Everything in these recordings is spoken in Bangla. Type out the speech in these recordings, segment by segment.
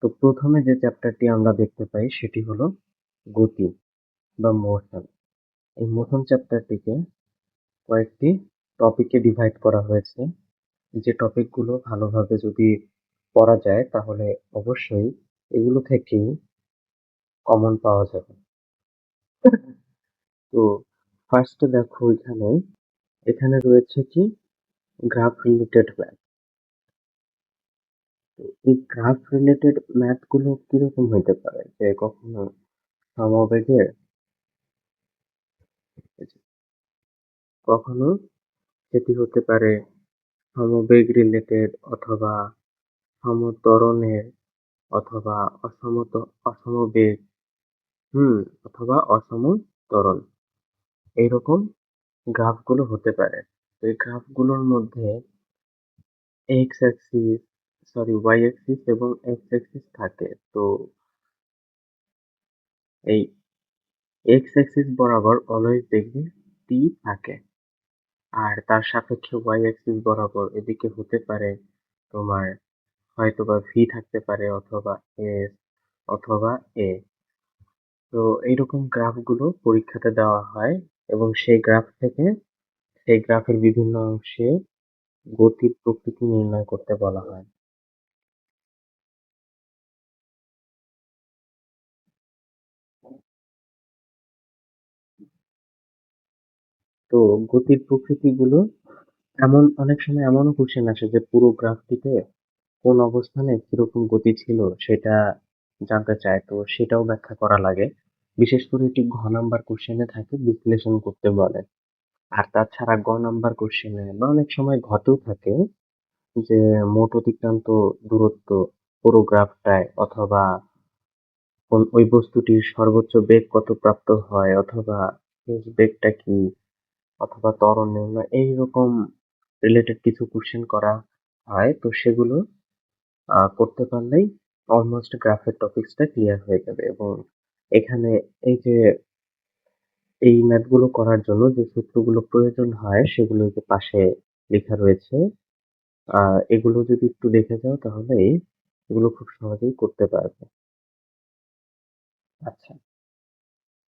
তো প্রথমে যে চ্যাপ্টারটি আমরা দেখতে পাই সেটি হলো গতি বা মোশন। এই মোশন চ্যাপ্টারটিকে কয়েকটি টপিকে ডিভাইড করা হয়েছে। যে টপিকগুলো ভালোভাবে যদি পড়া যায় তাহলে অবশ্যই এগুলো থেকেই কমন পাওয়া যাবে। তো ফার্স্টে দেখো এখানে রয়েছে কি গ্রাফ রিলেটেড ম্যাথ। এই গ্রাফ রিলেটেড ম্যাথ গুলো কিরকম হইতে পারে, যে কখনো সমবেগের, কখনো সেটি হতে পারে সমবেগ রিলেটেড, অথবা সমত্বরণের, অথবা অসমবেগ, অথবা অসম ত্বরণ, এইরকম গ্রাফগুলো হতে পারে। তো এই গ্রাফগুলোর মধ্যে এক্স অ্যাক্সিস ওয়াই অ্যাক্সিস এবং এক্স অ্যাক্সিস থাকে। তো এই এক্স অ্যাক্সিস বরাবর অলওয়েজ দেখবে টি থাকে, আর তার সাপেক্ষে ওয়াই অ্যাক্সিস বরাবর এদিকে হতে পারে তোমার হয়তোবা ভি থাকতে পারে, অথবা এস, অথবা এ। তো এইরকম গ্রাফগুলো পরীক্ষাতে দেওয়া হয় এবং সেই গ্রাফের বিভিন্ন অংশে গতির প্রকৃতি নির্ণয় করতে বলা হয়। তো গতির প্রকৃতিগুলো অনেক সময় এমনও কোশ্চেন আসে যে পুরো গ্রাফটিতে কোন অবস্থানে কিরকম গতি ছিল সেটা জানতে চায়, তো সেটাও ব্যাখ্যা করা লাগে। বিশেষ করে এটি ঘ নাম্বার কোশ্চেনে থাকে, বিশ্লেষণ করতে বলে। আর তাছাড়া গ নাম্বার কোশ্চেনে বা অনেক সময় ঘতেও থাকে যে মোট অতিক্রান্ত দূরত্ব পুরো গ্রাফটায়, অথবা ওই বস্তুটির সর্বোচ্চ বেগ কত প্রাপ্ত হয়, অথবা শেষ বেগটা কি, অথবা ত্বরণ নির্ণয়, এইরকম রিলেটেড কিছু কোশ্চেন করা হয়। তো সেগুলো করতে পারলেই অলমোস্ট গ্রাফের টপিকসটা ক্লিয়ার হয়ে যাবে। এবং এখানে এই যে এই ম্যাথগুলো করার জন্য যে সূত্রগুলো প্রয়োজন হয় সেগুলো যে পাশে লেখা রয়েছে, এগুলো যদি একটু দেখে যাও তাহলে এগুলো খুব সহজেই করতে পারবে। আচ্ছা,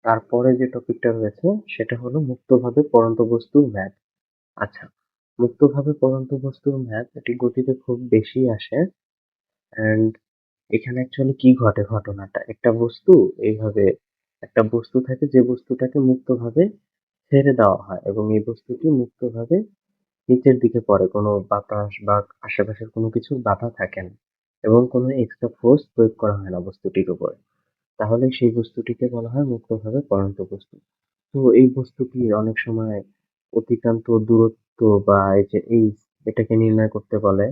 তারপরে যে টপিকটা রয়েছে সেটা হলো মুক্তভাবে পড়ন্ত বস্তুর ম্যাথ। আচ্ছা, মুক্তভাবে পড়ন্ত বস্তুর ম্যাথ এটি গতিতে খুব বেশি আসে। অ্যান্ড এখানে অ্যাকচুয়ালি কি ঘটে, ঘটনাটা একটা বস্তু থাকে যে বস্তুটাকে মুক্তভাবে ছেড়ে দেওয়া হয় এবং এই বস্তুটি মুক্তভাবে নিচের দিকে পড়ে, কোনো বাতাস বা আশেপাশের কোনো কিছুর বাধা থাকে না এবং কোনো এক্সট্রা ফোর্স প্রয়োগ করা হয় না বস্তুটির উপরে। তাহলে সেই বস্তুটিকে বলা হয় মুক্তভাবে পড়ন্ত বস্তু। তো এই বস্তুটি অনেক সময় অতিক্রান্ত দূরত্ব বা এই যে এটাকে নির্ণয় করতে বলে,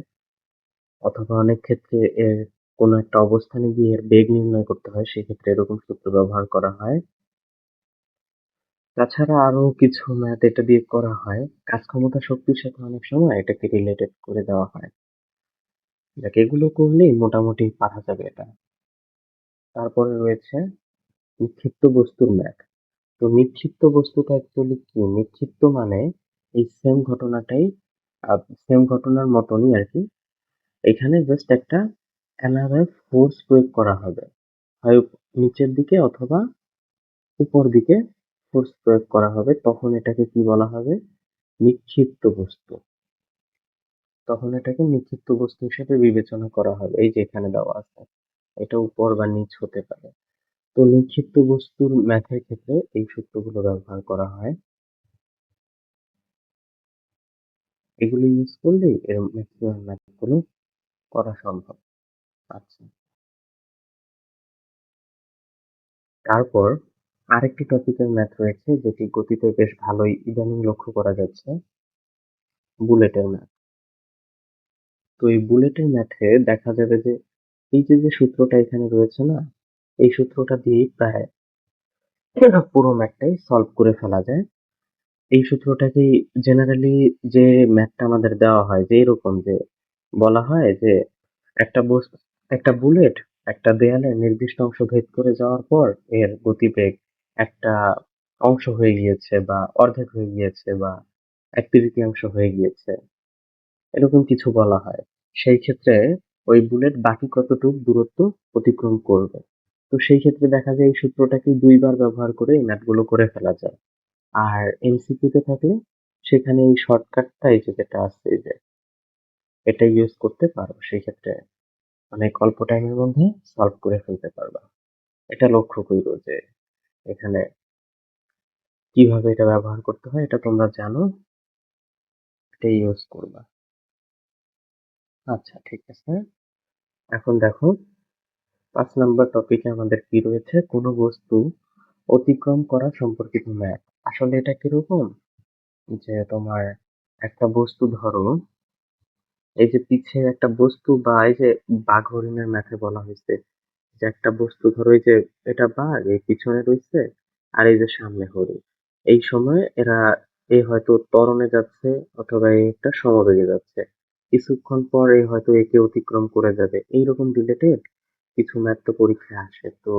অথবা অনেক ক্ষেত্রে এর কোনো একটা অবস্থানে গিয়ে এর বেগ নির্ণয় করতে হয়, সেক্ষেত্রে এরকম সূত্র ব্যবহার করা হয়। তাছাড়া আরো কিছু ম্যাথ এটা দিয়ে করা হয়, কাজ ক্ষমতা শক্তির সাথে অনেক সময় এটাকে রিলেটেড করে দেওয়া হয়। দেখ, এগুলো করলেই মোটামুটি পারা যাবে এটা। তারপরে রয়েছে নিক্ষিপ্ত বস্তুর ম্যাথ। তো নিক্ষিপ্ত বস্তুটা অ্যাকচুয়ালি কি, নিক্ষিপ্ত মানে এই সেম ঘটনার মতনই আর কি। এখানে জাস্ট একটা অ্যানাদার ফোর্স প্রয়োগ করা হবে, হয় নিচের দিকে অথবা উপর দিকে ফোর্স প্রয়োগ করা হবে, তখন এটাকে কি বলা হবে, নিক্ষিপ্ত বস্তু। তখন এটাকে নিক্ষিপ্ত বস্তু হিসেবে বিবেচনা করা হবে। এই যে এখানে দেওয়া আছে, এটা উপর বা নিচ হতে পারে। তো নিক্ষিপ্ত বস্তুর ম্যাথের ক্ষেত্রে এই সূত্রগুলো ব্যবহার করা হয়। এগুলো ইউজ করলেই এর ম্যাক্সিমাম ম্যাথগুলো করা সম্ভব। আচ্ছা, তারপর আরেকটি টপিকের ম্যাথ রয়েছে যেটি গতিতে বেশ ভালোই ইদানিং লক্ষ্য করা যাচ্ছে, বুলেটের ম্যাথ। তো এই বুলেটের ম্যাথে দেখা যাবে যে এই যে সূত্রটা এখানে রয়েছে না, এই সূত্রটা দিয়ে প্রায় পুরো ম্যাথটাই সলভ করে ফেলা যায়। এই সূত্রটাকেই জেনারেলি যে ম্যাথটা আমাদের দেওয়া হয় যে এরকম, যে বলা হয় যে একটা বস্তু একটা বুলেট একটা দেয়ালের নির্দিষ্ট অংশ ভেদ করে যাওয়ার পর এর গতিবেগ একটা অংশ হয়ে গিয়েছে বা অর্ধেক হয়ে গিয়েছে বা এক তৃতীয়াংশ হয়ে গিয়েছে, এরকম কিছু বলা হয়। সেই ক্ষেত্রে ওই বুলেট বাকি কতটুক দূরত্ব অতিক্রম করবে। তো সেই ক্ষেত্রে দেখা যায় এই সূত্রটাকে ২ বার ব্যবহার করে এই ম্যাথগুলো করে ফেলা যায়। আর এমসিকিউ তে থাকলে সেখানে এই শর্টকাটটা এই যে যেটা আছে এই যে এটা ইউজ করতে পারো। সেই ক্ষেত্রে অনেক অল্প টাইমের মধ্যে সলভ করে ফেলতে পারবা। এটা লক্ষ্য কইরো যে এখানে কিভাবে এটা ব্যবহার করতে হয় এটা তোমরা জানো, এটাই ইউজ করবা। আচ্ছা ঠিক আছে। এখন দেখো ৫ নাম্বার টপিকে আমাদের কি রয়েছে? কোন বস্তু অতিক্রম করা সম্পর্কিত ম্যাথ। আসলে এটা কিরকম? যে তোমার একটা বস্তু ধরো, এই যে পিছে একটা বস্তু বা এই যে বাঘ হরিণের ম্যাথে বলা হয়েছে যে একটা বস্তু ধরো এই যে এটা বাঘ এই পিছনে রয়েছে আর এই যে সামনে হরিণ। এই সময় এরা এ হয়তো ত্বরণে যাচ্ছে অথবা এ একটা সমবেগে যাচ্ছে। কিছুক্ষণ পর এ হয়তো একে অতিক্রম করে যাবে। এইরকম রিলেটেড কিছু ম্যাথ তো পরীক্ষায় আসে। তো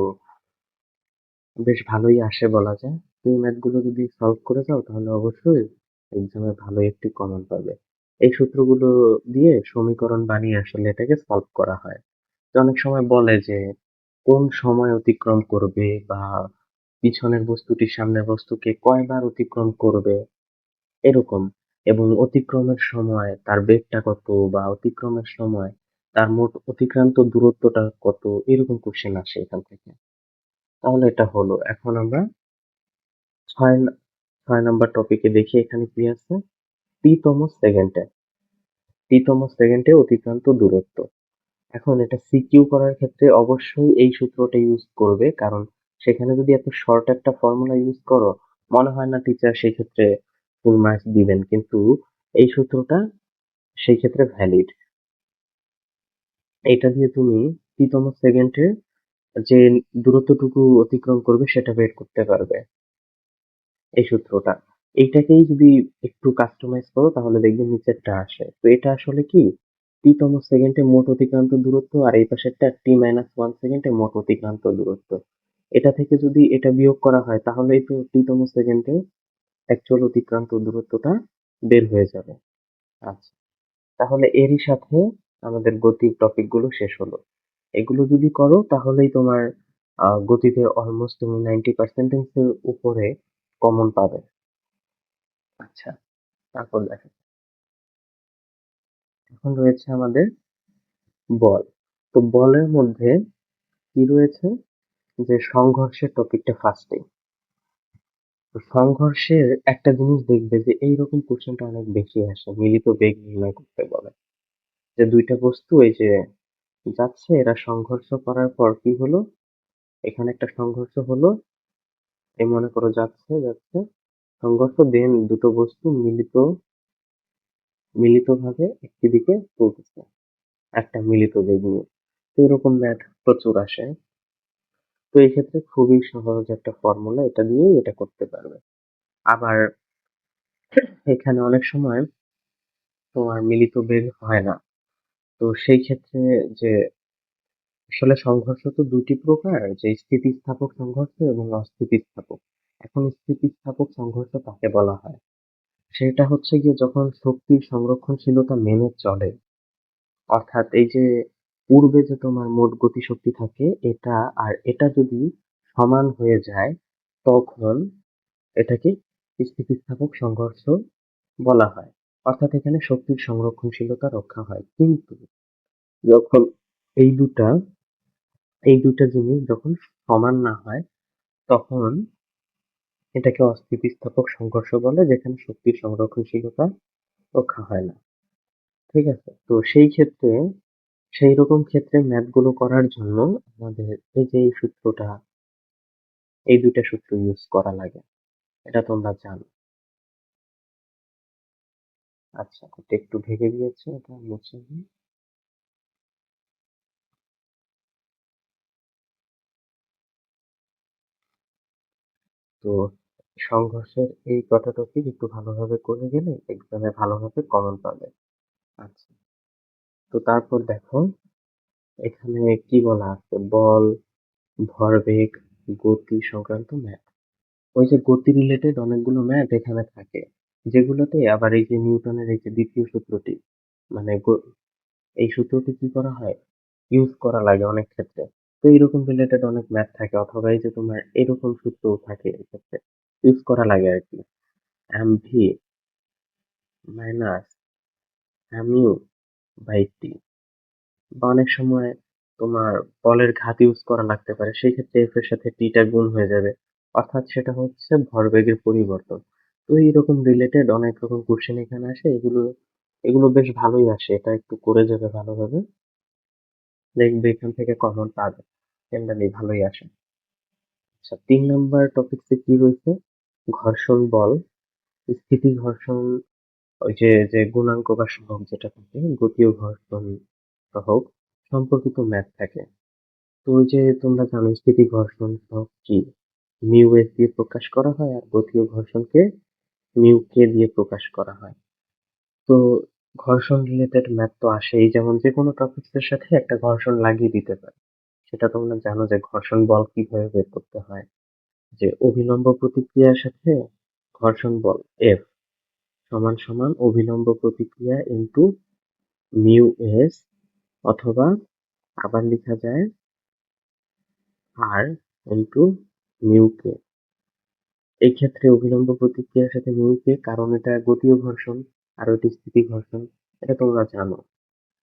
বেশ ভালোই আসে বলা যায়। তো এই ম্যাথ গুলো যদি সলভ করে যাও তাহলে অবশ্যই এক্সামে ভালো একটি কমন পাবে। এই সূত্রগুলো দিয়ে সমীকরণ বানিয়ে আসলে এটাকে সলভ করা হয়। তো অনেক সময় বলে যে কোন সময় অতিক্রম করবে বা পিছনের বস্তুটি সামনের বস্তুকে কয়বার অতিক্রম করবে এরকম, এবং অতিক্রমের সময় তার বেগটা কত বা অতিক্রমের সময় তার মোট অতিক্রান্ত দূরত্বটা কত, এরকম কোশ্চেন আসে এখান থেকে। তাহলে এটা হলো। এখন আমরা ৬ নাম্বার টপিকে দেখি এখানে কি আছে। টি-তম সেকেন্ডে, টি-তম সেকেন্ডে অতিক্রান্ত দূরত্ব। এখন এটা সিকিউ করার ক্ষেত্রে অবশ্যই এই সূত্রটা ইউজ করবে, কারণ সেখানে যদি এত শর্ট একটা ফর্মুলা ইউজ করো মনে হয় না টিচার সেই ক্ষেত্রে ফুল মার্কস দিবেন, কিন্তু এই সূত্রটা সেই ক্ষেত্রে ভ্যালিড। এটা দিয়ে তুমি টি-তম সেকেন্ডে যে দূরত্বটুকু অতিক্রম করবে সেটা বের করতে পারবে এই সূত্রটা। এইটাকেই যদি একটু কাস্টমাইজ করো তাহলে দেখবে নিচেরটা আসে। তো এটা আসলে কি টি-তম সেকেন্ডে মোট অতিক্রান্ত দূরত্ব আর এই পাশেরটা t-1 সেকেন্ডে মোট অতিক্রান্ত দূরত্ব। এটা থেকে যদি এটা বিয়োগ করা হয় তাহলেই তো টি-তম সেকেন্ডে অ্যাকচুয়াল অতিক্রান্ত দূরত্বটা বের হয়ে যাবে। আচ্ছা, তাহলে এরই সাথে আমাদের গতির টপিক গুলো শেষ হলো। এগুলো যদি করো তাহলেই তোমার গতিতে অলমোস্ট তুমি 90% এর উপরে কমন পাবে। আচ্ছা, তারপর দেখো এখন রয়েছে আমাদের বল। তো বলের মধ্যে কি রয়েছে যে সংঘর্ষের টপিকটা ফার্স্টে। তো সংঘর্ষের একটা জিনিস দেখবে যে এইরকম কোশ্চেনটা অনেক বেশি আসে, মিলিত বেগ নির্ণয় করতে বলে। যে দুইটা বস্তু এই যে যাচ্ছে এরা সংঘর্ষ করার পর কি হলো, এখানে একটা সংঘর্ষ হলো, এই মনে করো যাচ্ছে যাচ্ছে সংঘর্ষ, দেন দুটো বস্তু মিলিতভাবে একটি দিকে চলতেছে একটা মিলিত বেগ নিয়ে। তো এরকম ম্যাথ প্রচুর আসে। তো এই ক্ষেত্রে খুবই সহজ একটা ফর্মুলা, এটা দিয়েই এটা করতে পারবে। আবার এখানে অনেক সময় তোমার মিলিত বেগ হয় না। তো সেই ক্ষেত্রে যে আসলে সংঘর্ষ তো দুটি প্রকার, যে স্থিতিস্থাপক সংঘর্ষ এবং অস্থিতিস্থাপক। এখন স্থিতিস্থাপক সংঘর্ষ কাকে বলা হয়? সেটা হচ্ছে গিয়ে যখন শক্তির সংরক্ষণশীলতা মেনে চলে, অর্থাৎ এই যে পূর্বে যে তোমার মোট গতিশক্তি থাকে এটা আর এটা যদি সমান হয়ে যায় তখন এটাকে স্থিতিস্থাপক সংঘর্ষ বলা হয়। অর্থাৎ এখানে শক্তির সংরক্ষণশীলতা রক্ষা হয়। কিন্তু যখন এই দুটা এই দুটা জিনিস যখন সমান না হয় তখন এটাকে অস্থিতিস্থাপক সংঘর্ষ বলে, যেখানে শক্তির সংরক্ষণশীলতা রক্ষা হয় না। ঠিক আছে? তো সেই ক্ষেত্রে সেই রকম ক্ষেত্রে ম্যাথ গুলো করার জন্য আমাদের এই যে এই সূত্রটা, এই দুইটা সূত্র ইউজ করা লাগে। এটা তোমরা জানো। আচ্ছা, এটা একটু ঢেকে দিয়েছে, এটা মুছে দিই। তো সংঘর্ষের এই কটা টপিক একটু ভালোভাবে করে গেলে এক্সামে ভালোভাবে কমন পাবে। আচ্ছা, তো তারপর দেখো এখানে কি বলা আছে, বল, ভরবেগ, গতি সংক্রান্ত ম্যাথ। ওই যে গতি রিলেটেড অনেকগুলো ম্যাথ এখানে থাকে, যেগুলোতে আবার এই যে নিউটনের এই যে দ্বিতীয় সূত্রটি, মানে এই সূত্রটি কি করা হয়, ইউজ করা লাগে অনেক ক্ষেত্রে। তো এইরকম রিলেটেড অনেক ম্যাথ থাকে, অথবা এই যে তোমার এরকম সূত্রও থাকে এক্ষেত্রে, ইউজ করা লাগে আর কি। MV minus mu by T, বা অনেক সময় তোমার বলের ঘাত ইউজ করা লাগতে পারে, সেই ক্ষেত্রে এফ এর সাথে টিটা গুণ হয়ে যাবে, অর্থাৎ সেটা হচ্ছে ভরবেগের পরিবর্তন। তো এইরকম রিলেটেড অনেক রকম কোশ্চেন এখানে আসে, এগুলো এগুলো বেশ ভালোই আসে, এটা একটু করে যাবে ভালোভাবে, দেখবে এখান থেকে কমন পাবে, জেনারেলি ভালোই আসে। আচ্ছা, 3 নম্বর টপিকসে কি হয়েছে, ঘর্ষণ বল, স্থিতি ঘর্ষণ, ওই যে যে গুণাঙ্ক বা সহগ যেটা থাকে, গতীয় ঘর্ষণ সহগ সম্পর্কিত ম্যাথ থাকে। তো ওই যে তোমরা জানো স্থিতি ঘর্ষণ সহগ কি, মিউ এস দিয়ে প্রকাশ করা হয়, আর গতীয় ঘর্ষণকে মিউ কে দিয়ে প্রকাশ করা হয়। তো ঘর্ষণ রিলেটেড ম্যাথ তো আসেই, যেমন যে কোনো টপিকস এর সাথে একটা ঘর্ষণ লাগিয়ে দিতে পারে, সেটা তোমরা জানো যে ঘর্ষণ বল কিভাবে বের করতে হয়, যে অভিলম্ব প্রতিক্রিয়ার সাথে ঘর্ষণ বল এফ সমান সমান অভিলম্ব প্রতিক্রিয়া ইনটু মিউ এস, অথবা আবার লেখা যায় আর ইনটু মিউ কে। এই ক্ষেত্রে অভিলম্ব প্রতিক্রিয়ার সাথে মিউ কে, কারণ এটা গতীয় ঘর্ষণ আর ওইটি স্থিতি ঘর্ষণ, এটা তোমরা জানো,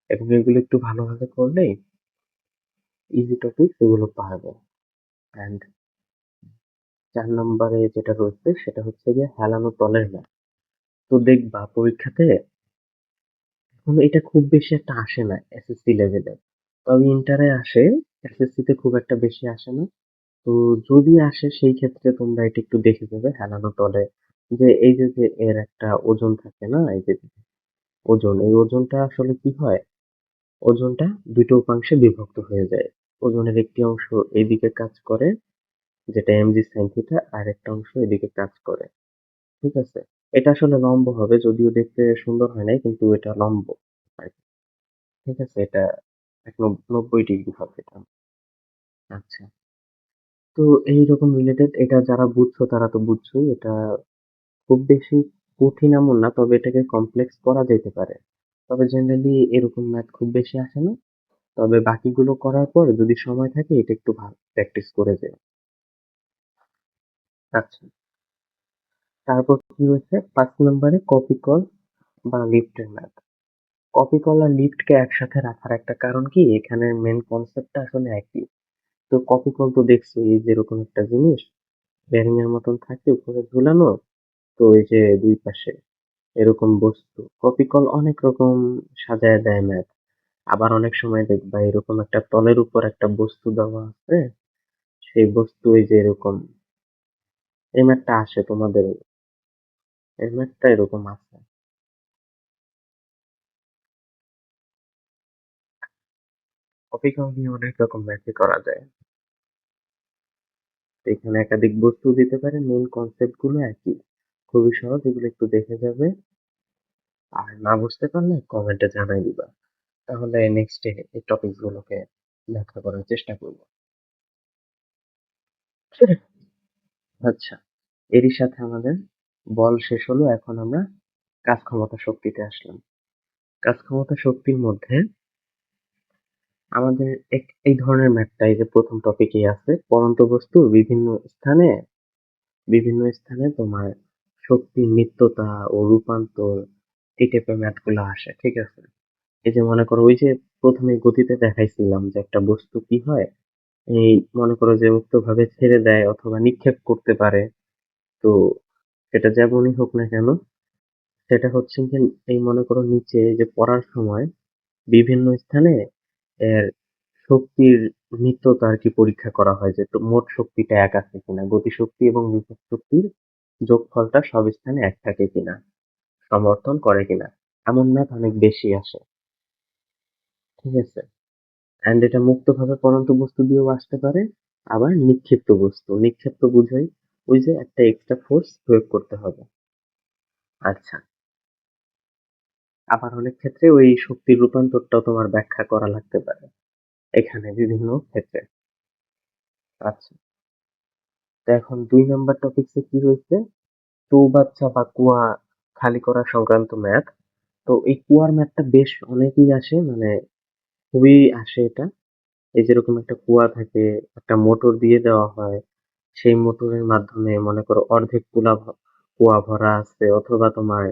এবং এগুলো একটু ভালোভাবে করলেই ইজি টপিক এগুলো পারবে। অ্যান্ড 4 নম্বরে যেটা রয়েছে সেটা হচ্ছে গিয়ে হেলানো তলের ম্যাথ। তো দেখবা পরীক্ষাতে এখন এটা খুব বেশি একটা আসে না এসএসসি লেভেলে, তবে ইন্টারে আসে, এসএসসি তে খুব একটা বেশি আসে না। তো যদি আসে সেই ক্ষেত্রে তোমরা এটা একটু দেখে দেবে হেলানো তলে, যে এই যে যে এর একটা ওজন থাকে না, এই যে ওজন, এই ওজনটা আসলে কি হয়, ওজনটা দুটো উপাংশে বিভক্ত হয়ে যায়। ওজনের একটি অংশ এইদিকে কাজ করে, যেটা এমজি সাইন থিটা, আর একটা অংশ এদিকে কাজ করে, ঠিক আছে। এটা আসলে লম্ব হবে, যদিও দেখতে সুন্দর হয় নাই, কিন্তু এটা লম্ব আর কি, ঠিক আছে। এটা 90 ডিগ্রি হবে এটা। আচ্ছা, তো এইরকম রিলেটেড, এটা যারা বুঝছো তারা তো বুঝছোই, এটা খুব বেশি কঠিন এমন না, তবে এটাকে কমপ্লেক্স করা যেতে পারে। তবে জেনারেলি এরকম ম্যাথ খুব বেশি আসে না, তবে বাকিগুলো করার পর যদি সময় থাকে এটা একটু ভালো প্র্যাকটিস করে যায়। আচ্ছা, তারপর কি হয়েছে, 5 নম্বরে কপি কল বা লিফটের ম্যাথ। কপি কল আর লিফটকে একসাথে রাখার একটা কারণ কি, এখানে মেন কনসেপ্টটা আসলে একই। তো কপি কল তো দেখছো, এই যেরকম একটা জিনিস বেরিং এর মতন থাকে উপরে ঝুলানো, তো এই যে দুই পাশে এরকম বস্তু, কপি কল অনেক রকম সাজায় দেয় ম্যাথ। আবার অনেক সময় দেখবা এরকম একটা তলের উপর একটা বস্তু দেওয়া আছে, সেই বস্তু এই যে এরকম, এই ম্যাথটা আসে তোমাদের, এই ম্যাথটা এরকম আছে। কপি কল দিয়ে অনেক রকম ম্যাথই করা যায়। তো এখানে একাধিক বস্তু দিতে পারে, মেন কনসেপ্ট গুলো একই, খুবই সহজ, এগুলো একটু দেখে যাবে, আর না বুঝতে পারলে কমেন্টে জানাই দিবা, তাহলে নেক্সট ডে এই টপিক গুলোকে ব্যাখ্যা করার চেষ্টা করবো। আচ্ছা, এরই সাথে আমাদের বল শেষ হলো, এখন আমরা কাজ ক্ষমতা শক্তিতে আসলাম। কাজ ক্ষমতা শক্তির মধ্যে আমাদের এই ধরনের ম্যাথটা, এই যে প্রথম টপিকেই আছে, পরন্ত বস্তু বিভিন্ন স্থানে তোমার শক্তির নিত্যতা ও রূপান্তর, এই টাইপের ম্যাথ গুলো আসে, ঠিক আছে। এই যে মনে করো, ওই যে প্রথমে গতিতে দেখাইছিলাম যে একটা বস্তু কি হয়, এই মনে করো যে মুক্তভাবে ছেড়ে দেয় অথবা নিক্ষেপ করতে পারে, তো সেটা যেমনই হোক না কেন, সেটা হচ্ছে যে এই মনে করো নিচে যে পড়ার সময় বিভিন্ন স্থানে এর শক্তির নিত্যতা আর কি পরীক্ষা করা হয়, যে তো মোট শক্তিটা এক আছে কিনা, গতিশক্তি এবং বিভব শক্তির যোগফলটা সব স্থানে এক থাকে কিনা, সমর্থন করে কিনা, এমন ম্যাথ অনেক বেশি আসে, ঠিক আছে। অ্যান্ড এটা মুক্তভাবে পড়ন্ত বস্তু দিয়েও আসতে পারে, আবার নিক্ষিপ্ত বস্তু, নিক্ষিপ্ত বুঝাই ওই যে একটা এক্সট্রা ফোর্স প্রয়োগ করতে হবে। আচ্ছা, আবার অনেক ক্ষেত্রে ওই শক্তির রূপান্তরটাও তোমার ব্যাখ্যা করা লাগতে পারে এখানে বিভিন্ন ক্ষেত্রে। আচ্ছা, তো এখন 2 নম্বর টপিকসে কি রয়েছে, চৌবাচ্চা বা কুয়া খালি করা সংক্রান্ত ম্যাথ। তো এই কুয়ার ম্যাথটা বেশ অনেকেই আসে, মানে খুবই আসে এটা। এই যেরকম একটা কুয়া থাকে, একটা মোটর দিয়ে দেওয়া হয়, সেই মোটরের মাধ্যমে মনে করো অর্ধেক কুয়া ভরা আছে, অথবা তোমার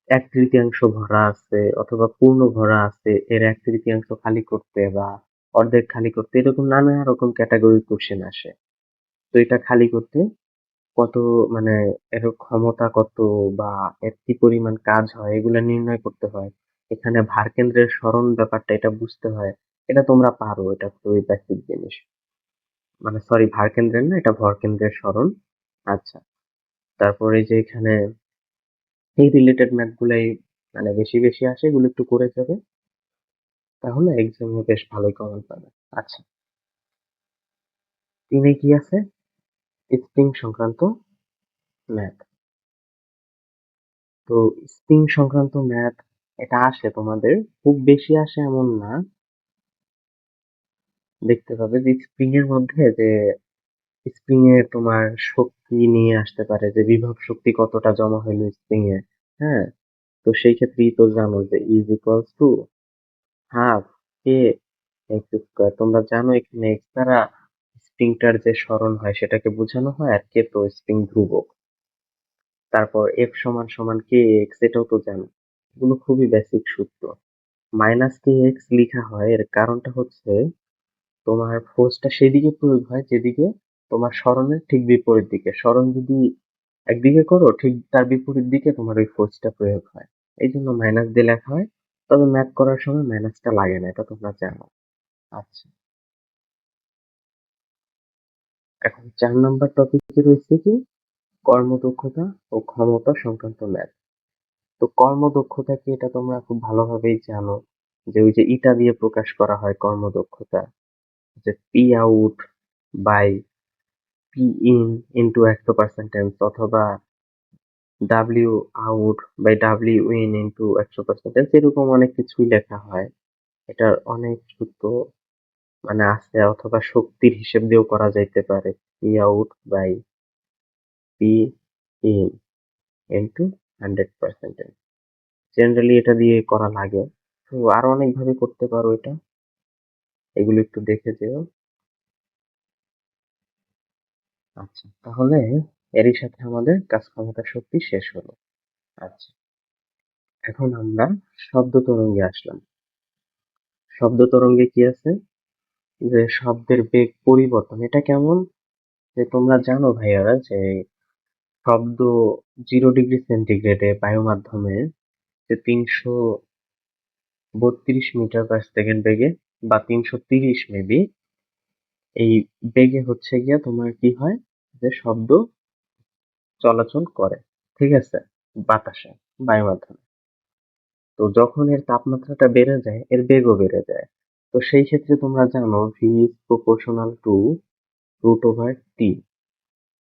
এক তৃতীয়াংশ ভরা আছে, অথবা পূর্ণ ভরা আছে, এর এক তৃতীয়াংশ খালি করতে বা অর্ধেক খালি করতে, এরকম নানা রকম ক্যাটাগরি কোশ্চেন আসে। তো এটা খালি করতে কত, মানে এর ক্ষমতা কত বা এর কি পরিমাণ কাজ হয় এগুলা নির্ণয় করতে হয়। এখানে ভারকেন্দ্রের সরণ ব্যাপারটা এটা বুঝতে হয়। এটা তোমরা পারো, এটা খুবই বেসিক জিনিস। মানে সরি, ভারকেন্দ্রের না, এটা ভরকেন্দ্রের সরণ। আচ্ছা, তারপরে যে এখানে এই রিলেটেড ম্যাথ গুলাই মানে বেশি বেশি আসে, এগুলো একটু করে যাবে, তাহলে এক্সামে বেশ ভালোই কমন পাবে। আচ্ছা, তিনে কি আছে? স্প্রিং সংক্রান্ত ম্যাথ। তো স্প্রিং সংক্রান্ত ম্যাথ এটা আসে তোমাদের, খুব বেশি আসে এমন না। দেখতে পাবে যে স্প্রিং এর মধ্যে যে স্প্রিং এ তোমার শক্তি নিয়ে আসতে পারে, যে বিভব শক্তি কতটা জমা হইলো স্প্রিং এ। হ্যাঁ, তো সেই ক্ষেত্রেই তো জানো যে is equals to half K x square. তোমরা জানো এখানে এক্স দ্বারা স্প্রিংটার যে সরণ হয় সেটাকে বোঝানো হয়, আর কে তো স্প্রিং ধ্রুবক। তারপর এফ সমান সমান কে এক্স, এটাও তো জানো। এগুলো খুবই বেসিক সূত্র। মাইনাস কে এক্স লেখা হয়, এর কারণটা হচ্ছে তোমার ফোর্সটা সেদিকে প্রয়োগ হয় যেদিকে তোমার সরণের ঠিক বিপরীত দিকে। সরণ যদি একদিকে করো, ঠিক তার বিপরীত দিকে তোমার ওই ফোর্সটা প্রয়োগ হয়। এই জন্য মাইনাস দিয়ে লেখা হয়। তবে ম্যাথ করার সময় মাইনাসটা লাগে না, এটা তোমরা জানো। আচ্ছা, এখন 4 নম্বর টপিকে রয়েছে কি, কর্মদক্ষতা ও ক্ষমতা সংক্রান্ত ম্যাথ। তো কর্মদক্ষতা কি, এটা তোমরা খুব ভালোভাবেই জানো, যে ওই যে ইটা দিয়ে প্রকাশ করা হয় কর্মদক্ষতা, যে P out by P in into 100%, অথবা W out by W in into 100%, এরকম অনেক কিছুই লেখা হয়। এটার অনেক সূত্র মানে আছে, অথবা শক্তির হিসেব দিয়েও করা যাইতে পারে, P out by P in into 100%। Generally এটা দিয়ে করা লাগে। তো আরো অনেক ভাবে করতে পারো এটা, এগুলো একটু দেখে যেও। আচ্ছা, তাহলে এরই সাথে আমাদের কাজ ক্ষমতা শক্তি শেষ হলো। আচ্ছা, এখন আমরা শব্দ তরঙ্গে আসলাম। শব্দ তরঙ্গে কি আছে, যে শব্দের বেগ পরিবর্তন। এটা কেমন, যে তোমরা জানো ভাইয়ারা যে শব্দ 0 ডিগ্রি সেন্টিগ্রেডে বায়ু মাধ্যমে যে 332 মিটার পার সেকেন্ড বেগে, বা 330 মেবি, এই বেগে হচ্ছে গিয়া তোমার কি হয়, যে শব্দ চলাচল করে, ঠিক আছে, বাতাসে, বায়ু মাধ্যমে। তো যখন এর তাপমাত্রাটা বেড়ে যায়, এর বেগও বেড়ে যায়। তো সেই ক্ষেত্রে তোমরা জানো V is proportional to root over T.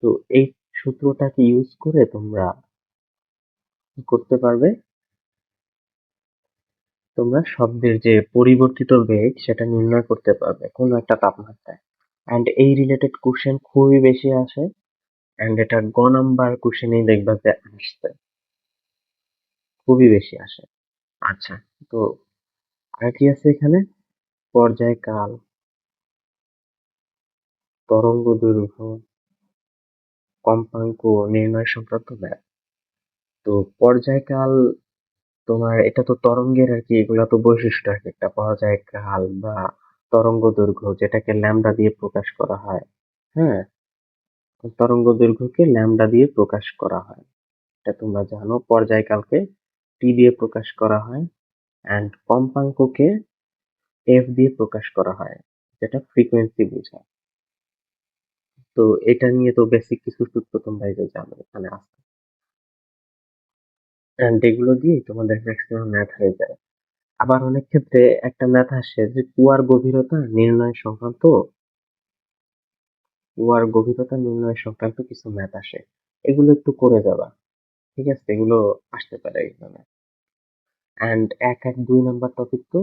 তো এই সূত্রটাকে ইউজ করে তোমরা কি করতে পারবে, তোমরা শব্দের যে পরিবর্তিত বেগ সেটা নির্ণয় করতে পারবে কোনো একটা তাপমাত্রায়। অ্যান্ড এই রিলেটেড কোশ্চেন খুবই বেশি আসে, অ্যান্ড এটা গ নাম্বার কোশ্চেনেই দেখবা যে আসছে, খুবই বেশি আসে। আচ্ছা, তো আর কি আছে এখানে, পর্যায়কাল, তরঙ্গ দৈর্ঘ্য, কম্পাঙ্ক নির্ণয় সংক্রান্ত ম্যাথ। তো পর্যায়কাল, তোমার এটা তো তরঙ্গের আর কি, এগুলা তো বৈশিষ্ট্য আর কি, একটা পর্যায়কাল বা তরঙ্গ দৈর্ঘ্য যেটাকে ল্যামডা দিয়ে প্রকাশ করা হয়। হ্যাঁ, তরঙ্গ দৈর্ঘ্যকে ল্যামডা দিয়ে প্রকাশ করা হয়, এটা তোমরা জানো। পর্যায়কালকে টি দিয়ে প্রকাশ করা হয়, অ্যান্ড কম্পাঙ্ককে এফ দিয়ে প্রকাশ করা হয়, যেটা ফ্রিকোয়েন্সি বোঝায়। তো এটা নিয়ে তো বেসিক কিছু সূত্র তোমরা এই যে জানো এখানে আছে, অ্যান্ড এগুলো দিয়ে তোমাদের ম্যাক্সিমাম ম্যাথ হয়ে যায়। আবার অনেক ক্ষেত্রে একটা ম্যাথ আসে যে কুয়ার গভীরতা নির্ণয় সংক্রান্ত কিছু ম্যাথ আসে। এগুলো একটু করে যাবা, ঠিক আছে, এগুলো আসতে পারে এখানে। অ্যান্ড 1, 2 নাম্বার টপিক তো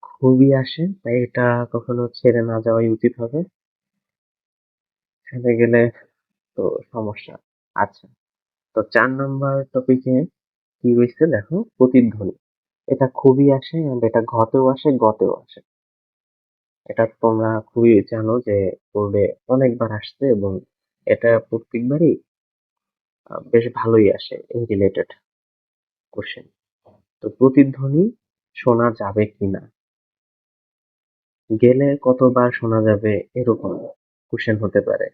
খুবই আসে, তাই এটা কখনো ছেড়ে না যাওয়াই উচিত হবে, ছেড়ে গেলে তো সমস্যা। আচ্ছা, তো 4 নাম্বার টপিকে কি হয়েছে দেখো, প্রতিধ্বনি। এটা খুবই আসে and এটা ঘতেও আসে, গতেও আসে। এটা তোমরা খুবই জানো যে বোর্ডে অনেকবার আসছে এবং এটা প্রত্যেকবারই বেশ ভালোই আসে এই রিলেটেড কোশ্চেন। তো প্রতিধ্বনি শোনা যাবে কিনা, গেলে কতবার শোনা যাবে, এরকম কোশ্চেন হতে পারে।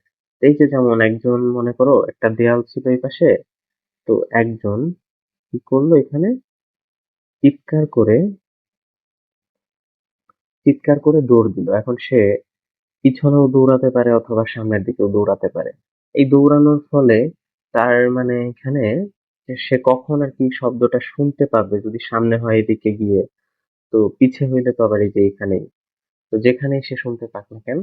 এই যে যেমন একজন, মনে করো একটা দেয়াল ছিল এই পাশে, তো একজন কি করলো এখানে, চিৎকার করে চিৎকার করে দৌড় দিল। এখন সে পিছনেও দৌড়াতে পারে অথবা সামনের দিকেও দৌড়াতে পারে। এই দৌড়ানোর ফলে তার মানে এখানে যে সে কখন আর কি শব্দটা শুনতে পাবে, যদি সামনে হয় এদিকে গিয়ে, তো পিছে হইলে তো আবার এই যে এখানেই, তো যেখানেই সে শুনতে পাক না কেন,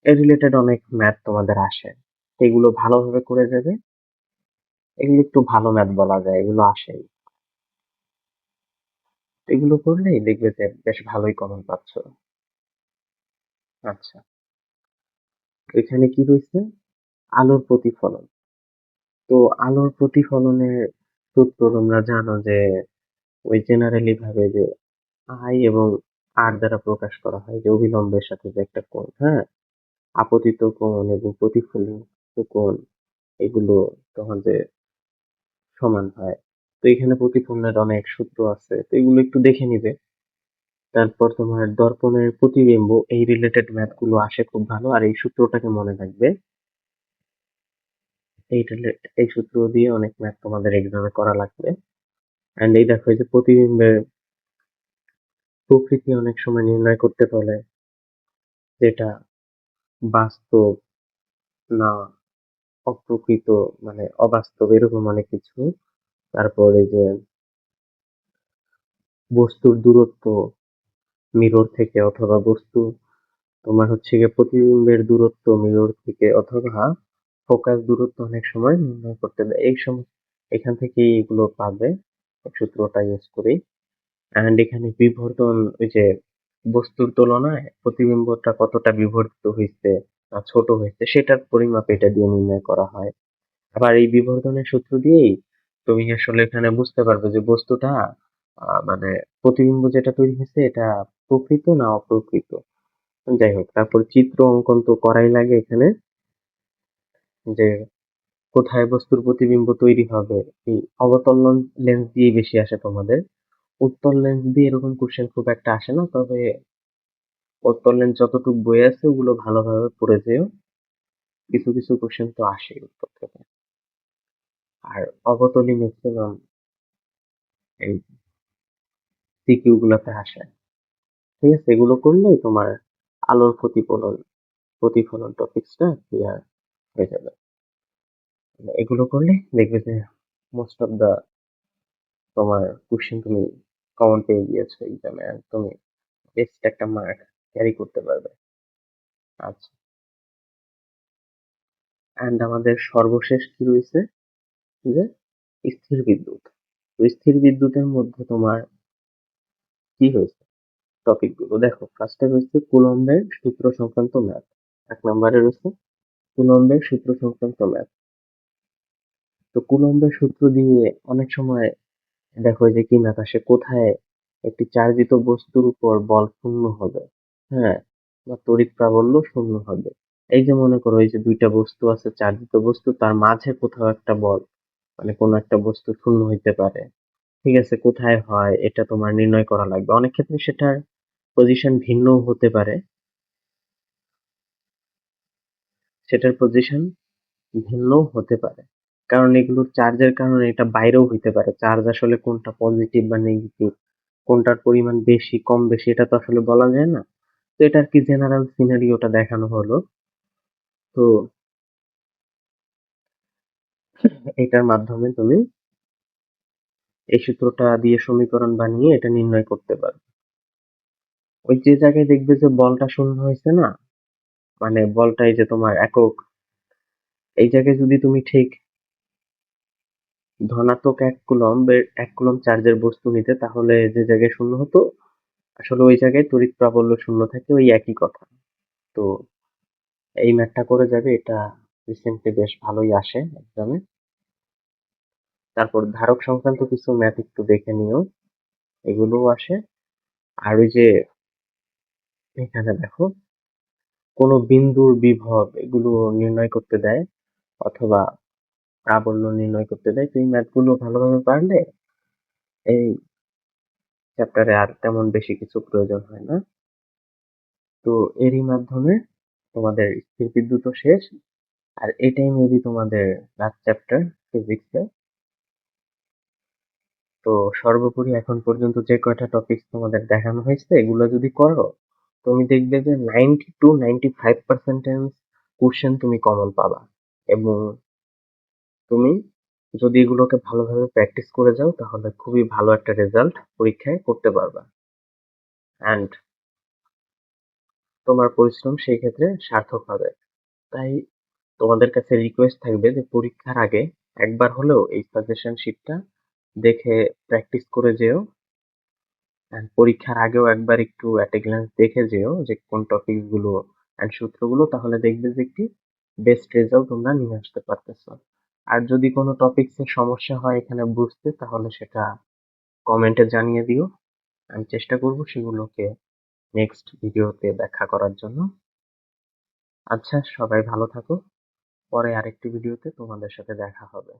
এই রিলেটেড অনেক ম্যাথ তোমাদের আসে। তো এগুলো ভালোভাবে করে যাবে, এগুলো একটু ভালো ম্যাথ বলা যায়, এগুলো আসেই। এগুলো করলেই দেখবে যে বেশ ভালোই কমন পাচ্ছ। আচ্ছা, এখানে কি রয়েছে, আলোর প্রতিফলন। তো আলোর প্রতিফলনের সূত্র তোমরা জানো যে ওই জেনারেলি ভাবে যে আই এবং আর দ্বারা প্রকাশ করা হয়, যে অভিলম্বের সাথে যে একটা কোণ, হ্যাঁ, আপতিত কোণ এবং প্রতিফলিত কোণ, এগুলো তখন যে সমান হয়। তো এখানে প্রতিফলনের অনেক সূত্র আছে, তো এগুলো একটু দেখে নিবে। তারপর তোমার দর্পণের প্রতিবিম্ব, এই রিলেটেড ম্যাথ গুলো আসে খুব ভালো, আর এই সূত্রটাকে মনে রাখবে। এই সূত্র দিয়ে অনেক ম্যাথ তোমাদের এক্সামে করা লাগবে। এন্ড এই দেখো, এই যে প্রতিবিম্বের প্রকৃতি অনেক সময় নির্ণয় করতে বলে, যেটা বাস্তব না অপ্রকৃত, মানে অবাস্তব, এরকম অনেক কিছু। তারপর এই যে বস্তুর দূরত্ব মিরর থেকে, অথবা বস্তু তোমার হচ্ছে গিয়ে প্রতিবিম্বের দূরত্ব মিরর থেকে, অথবা ফোকাস দূরত্ব অনেক সময় নির্ণয় করতে দেয়। এই সময় এখান থেকে এগুলো পাবে, এই সূত্রটা ইউজ করি। এন্ড এখানে বিবর্তন, ওই যে বস্তুর তুলনায় প্রতিবিম্বটা কতটা বিবর্তিত হয়েছে বা ছোট হয়েছে, সেটার পরিমাপ এটা দিয়ে নির্ণয় করা হয়। আবার এই বিবর্তনের সূত্র দিয়েই তুমি আসলে এখানে বুঝতে পারবে যে বস্তুটা মানে প্রতিবিম্ব যেটা তৈরি হয়েছে এটা প্রকৃত না অপ্রকৃত। যাই হোক, তারপর চিত্র অঙ্কন তো করাই লাগে এখানে, যে কোথায় বস্তুর প্রতিবিম্ব তৈরি হবে। এই অবতল লেন্স দিয়ে বেশি আসে তোমাদের, উত্তল লেন্স দিয়ে এরকম কোশ্চেন খুব একটা আসে না। তবে উত্তল লেন্স যতটুকু বই আছে ওগুলো ভালোভাবে পড়ে যেও, কিছু কিছু কোশ্চেন তো আসে উত্তর থেকে। আর অবতলই ম্যাক্সিমাম এই সিকিউ গুলোতে আসে। ঠিক আছে, এগুলো করলেই তোমার আলোর প্রতিফলন প্রতিফলন টপিক্সটা ক্লিয়ার হয়ে যাবে। মানে এগুলো করলে দেখবে যে মোস্ট অফ দা তোমার কোশ্চেন তুমি কমন পেয়ে গিয়েছো এক্সামে, আর তুমি বেস্ট একটা মার্ক ক্যারি করতে পারবে। আচ্ছা, এন্ড আমাদের সর্বশেষ কি রয়েছে, যে স্থির বিদ্যুৎ। তো স্থির বিদ্যুতের মধ্যে তোমার কি হয়েছে, টপিক গুলো দেখো। ফার্স্টে রয়েছে কুলম্বের সূত্র সংক্রান্ত ম্যাথ, এক নম্বরে রয়েছে কুলম্বের সূত্র সংক্রান্ত ম্যাথ। তো কুলম্বের সূত্র দিয়ে অনেক সময় দেখো যে কি ম্যাথ আসে, কোথায় একটি চার্জিত বস্তুর উপর বল শূন্য হবে, হ্যাঁ, বা তড়িৎ প্রাবল্য শূন্য হবে। এই যে মনে করো, এই যে দুইটা বস্তু আছে, চার্জিত বস্তু, তার মাঝে কোথাও একটা বল, মানে কোনো একটা বস্তু শূন্য হইতে পারে। ঠিক আছে, কোথায় হয় এটা তোমার নির্ণয় করা লাগবে। অনেক ক্ষেত্রে সেটার পজিশন ভিন্নও হতে পারে, সেটার পজিশন ভিন্নও হতে পারে, কারণ এগুলোর চার্জের কারণে এটা বাইরেও হইতে পারে। চার্জ আসলে কোনটা পজিটিভ বা নেগেটিভ, কোনটার পরিমাণ বেশি কম বেশি, এটা তো আসলে বলা যায় না। তো এটা আর কি জেনারেল সিনারিওটা দেখানো হলো। তো এটার মাধ্যমে তুমি এই সূত্রটা দিয়ে সমীকরণ বানিয়ে এটা নির্ণয় করতে পারবে। ওই যে জায়গায় দেখবে যে বলটা শূন্য হয়েছে না, মানে বলটা এই যে তোমার একক, এই জায়গায় যদি তুমি ঠিক ধনাত্মক 1 কুলম্ব চার্জের বস্তু নিতে, তাহলে যে জায়গায় শূন্য হতো, আসলে ওই জায়গায় তড়িৎ প্রাবল্য শূন্য থাকে, ওই একই কথা। তো এই ম্যাথটা করে যাবে, এটা রিসেন্টলি বেশ ভালোই আসে এক্সামে। তারপর ধারক সংক্রান্ত কিছু ম্যাথ একটু দেখে নিও, এগুলোও আসে। আর ওই যে এখানে দেখো কোনো বিন্দুর বিভব এগুলো নির্ণয় করতে দেয়, অথবা প্রাবল্য নির্ণয় করতে দেয়। তো এই ম্যাথগুলো ভালোভাবে পারলে এই চ্যাপ্টারে আর তেমন বেশি কিছু প্রয়োজন হয় না। তো এরই মাধ্যমে তোমাদের স্থিরবিদ্যুৎও শেষ, আর এটাই মেবি তোমাদের লাস্ট চ্যাপ্টার ফিজিক্সে। তো সর্বোপরি এখন পর্যন্ত যে কয়টা টপিক তোমাদের দেখানো হয়েছে এগুলো যদি করো, তুমি দেখবে যে 90 to 95% কোশ্চেন তুমি কমন পাবা। এবং তুমি যদি এগুলোকে ভালোভাবে প্র্যাকটিস করে যাও তাহলে খুবই ভালো একটা রেজাল্ট পরীক্ষায় করতে পারবা। অ্যান্ড তোমার পরিশ্রম সেই ক্ষেত্রে সার্থক হবে। তাই তোমাদের কাছে রিকোয়েস্ট থাকবে যে পরীক্ষার আগে একবার হলেও এই সাজেশন শিটটা দেখে প্র্যাকটিস করে যেও। অ্যান্ড পরীক্ষার আগেও একবার একটু অ্যাট এ গ্ল্যান্স দেখে যেও যে কোন টপিক গুলো অ্যান্ড সূত্রগুলো, তাহলে দেখবে যে একটি বেস্ট রেজাল্ট তোমরা নিয়ে আসতে পারতেছো। আর যদি কোনো টপিকসের সমস্যা হয় এখানে বুঝতে, তাহলে সেটা কমেন্টে জানিয়ে দিও। আমি চেষ্টা করব সেগুলোকে নেক্সট ভিডিওতে ব্যাখ্যা করার জন্য। আচ্ছা, সবাই ভালো থাকো। পরে আরেকটি ভিডিওতে তোমাদের সাথে দেখা হবে।